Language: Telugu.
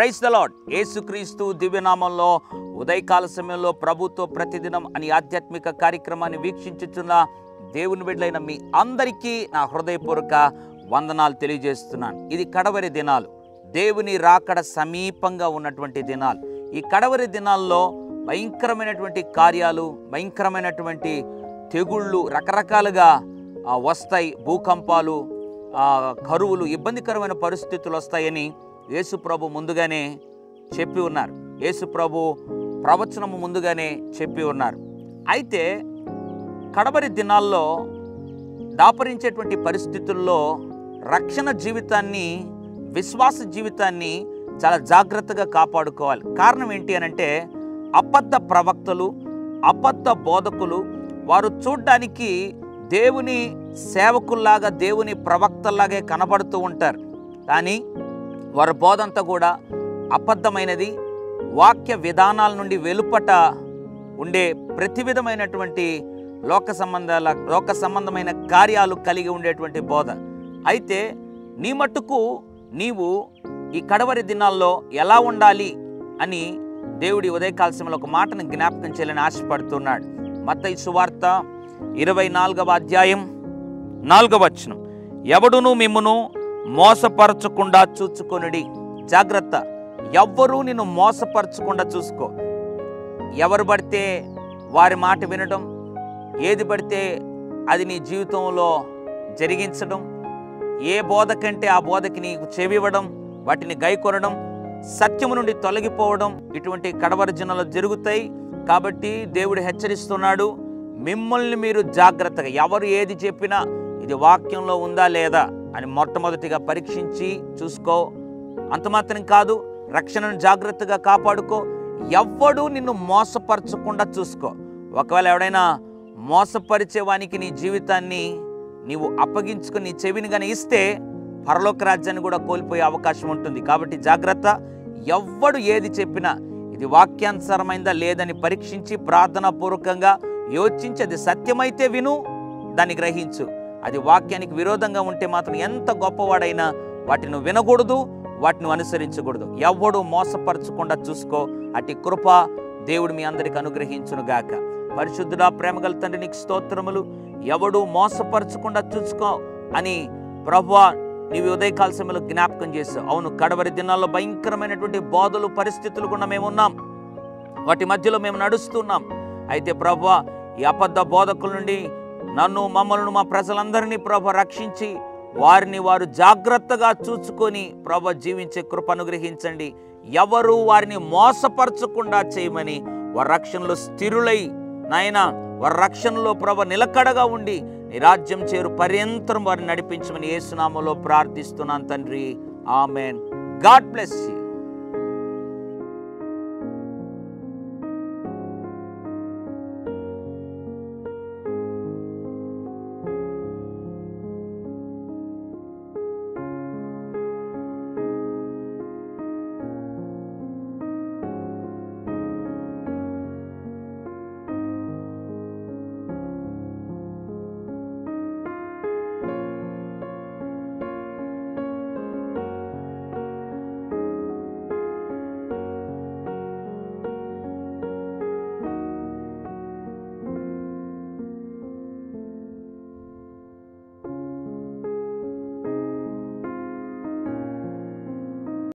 Praise the lord. యేసుక్రీస్తు దివ్యనామంలో ఉదయకాల సమయంలో ప్రభుతో ప్రతిదినం అని ఆధ్యాత్మిక కార్యక్రమాన్ని వీక్షించుతున్న దేవుని బిడ్డలైన మీ అందరికీ నా హృదయపూర్వక వందనాలు తెలియజేస్తున్నాను. ఇది కడవరి దినాలు, దేవుని రాకడ సమీపంగా ఉన్నటువంటి దినాలు. ఈ కడవరి దినాల్లో భయంకరమైనటువంటి కార్యాలు, భయంకరమైనటువంటి తెగుళ్ళు రకరకాలుగా వస్తాయి. భూకంపాలు, కరువులు, ఇబ్బందికరమైన పరిస్థితులు వస్తాయని యేసుప్రభు ముందుగానే చెప్పి ఉన్నారు. యేసుప్రభు ప్రవచనము ముందుగానే చెప్పి ఉన్నారు. అయితే కడవరి దినాల్లో దాపరించేటువంటి పరిస్థితుల్లో రక్షణ జీవితాన్ని, విశ్వాస జీవితాన్ని చాలా జాగ్రత్తగా కాపాడుకోవాలి. కారణం ఏంటి అనంటే, అబద్ధ ప్రవక్తలు, అబద్ధ బోధకులు వారు చూడ్డానికి దేవుని సేవకుల్లాగా, దేవుని ప్రవక్తల్లాగే కనబడుతూ ఉంటారు. కానీ వారి బోధంతా కూడా అబద్ధమైనది. వాక్య విధానాల నుండి వెలుపట ఉండే ప్రతి విధమైనటువంటి లోక సంబంధమైన కార్యాలు కలిగి ఉండేటువంటి బోధ. అయితే నీ మట్టుకు నీవు ఈ కడవరి దినాల్లో ఎలా ఉండాలి అని దేవుడి ఉదయకాల సమయంలో ఒక మాటను జ్ఞాపకం చేయాలని ఆశపడుతున్నాడు. మత్తయి సువార్త 24వ అధ్యాయం 4వ వచనం, ఎవడును మిమ్మును మోసపరచకుండా చూచుకొనుడి. జాగ్రత్త, ఎవ్వరూ నిన్ను మోసపరచకుండా చూసుకో. ఎవరు పడితే వారి మాట వినడం, ఏది పడితే అది నీ జీవితంలో జరిగించడం, ఏ బోధ కంటే ఆ బోధకి నీకు చెవివ్వడం, వాటిని గైకొనడం, సత్యము నుండి తొలగిపోవడం, ఇటువంటి కడవరి దినాలు జరుగుతాయి. కాబట్టి దేవుడు హెచ్చరిస్తున్నాడు, మిమ్మల్ని మీరు జాగ్రత్తగా, ఎవరు ఏది చెప్పినా ఇది వాక్యంలో ఉందా లేదా అని మొట్టమొదటిగా పరీక్షించి చూసుకో. అంత మాత్రం కాదు, రక్షణను జాగ్రత్తగా కాపాడుకో. ఎవ్వడూ నిన్ను మోసపరచకుండా చూసుకో. ఒకవేళ ఎవడైనా మోసపరిచేవానికి నీ జీవితాన్ని నీవు అప్పగించుకుని నీ చెవిని కానీ ఇస్తే పరలోక రాజ్యాన్ని కూడా కోల్పోయే అవకాశం ఉంటుంది. కాబట్టి జాగ్రత్త. ఎవ్వడు ఏది చెప్పినా ఇది వాక్యానుసారమైందా లేదని పరీక్షించి ప్రార్థనాపూర్వకంగా యోచించి, అది సత్యమైతే విను, దాన్ని గ్రహించు. అది వాక్యానికి విరోధంగా ఉంటే మాత్రం ఎంత గొప్పవాడైనా వాటిని వినకూడదు, వాటిని అనుసరించకూడదు. ఎవ్వడు మోసపరచకుండా చూసుకో. అటు కృప దేవుడు మీ అందరికి అనుగ్రహించునుగాక. పరిశుద్ధుడా, ప్రేమగల తండ్రి, నీకు స్తోత్రములు. ఎవడు మోసపరచకుండా చూసుకో అని ప్రభువా నీవు ఉదయకాల సమయంలో జ్ఞాపకం చేసావు. అవును, కడవరి దినాల్లో భయంకరమైనటువంటి బోధలు, పరిస్థితులు కూడా మేము ఉన్నాం, వాటి మధ్యలో మేము నడుస్తున్నాం. అయితే ప్రభువా, ఈ అబద్ధ బోధకుల నుండి నన్ను, మమ్మల్ని, మా ప్రజలందరినీ ప్రభు రక్షించి వారిని వారు జాగ్రత్తగా చూచుకొని ప్రభు జీవించే కృప అనుగ్రహించండి. ఎవరు వారిని మోసపరచకుండా చేయమని, వారి రక్షణలో స్థిరులై నాయన, వారి రక్షణలో ప్రభు నిలకడగా ఉండి నీ రాజ్యం చేరు పర్యంతరం వారిని నడిపించమని యేసు నామములో ప్రార్థిస్తున్నాను తండ్రి. ఆమెన్. God bless you.